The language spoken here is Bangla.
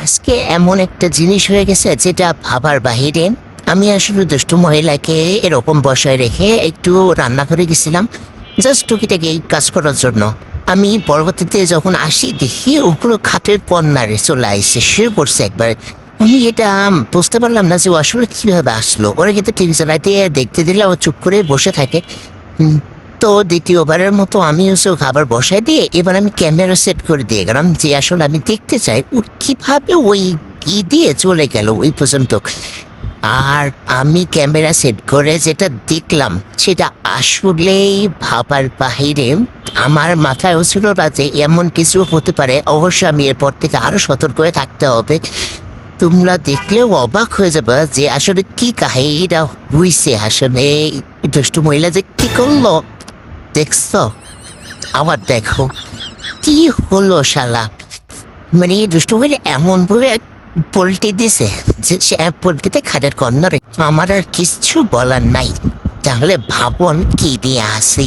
আজকে এমন একটা জিনিস হয়ে গেছে যেটা ভাবার বাহিরে। আমি আসলে দুষ্টু মহিলাকে এরকম বসায় রেখে একটু রান্না করে গেছিলাম, জাস্ট টুকিটাকি কাজ করার জন্য। আমি পরবর্তীতে যখন আসি দেখি ওগুলো খাটের কর্নারে চলে আসছে, শুয়ে পড়ছে একবার। আমি এটা বুঝতে পারলাম না যে ও আসলে কিভাবে আসলো। ওরা কিন্তু টিভি চালাইতে দেখতে দিলে ও চুপ করে বসে থাকে। তো দ্বিতীয়বারের মতো আমি হচ্ছে খাবার বসায় দিয়ে এবার আমি ক্যামেরা সেট করে দিয়ে গেলাম যে আসলে আমি দেখতে চাই ও কিভাবে ওই দিয়ে চলে গেল ওই পর্যন্ত। আর আমি ক্যামেরা সেট করে যেটা দেখলাম সেটা আসলেই ভাবার বাহিরে। আমার মাথায় ছিল না যে এমন কিছু হতে পারে। অবশ্যই আমি এরপর থেকে আরো সতর্ক হয়ে থাকতে হবে। তোমরা দেখলেও অবাক হয়ে যাবে যে আসলে কি কাহিনীটা হইছে। আসলে দুষ্টু মহিলা যে কি করলো দেখছো? আবার দেখো কি হলো শালা। মানে দুষ্টু মহিলা এমন ভাবে পোল্টি দিছে যে সে পোল্টিতে খাটের কর্নারে। আমার আর কিচ্ছু বলার নাই। তাহলে ভাবন কি দিয়ে আসি।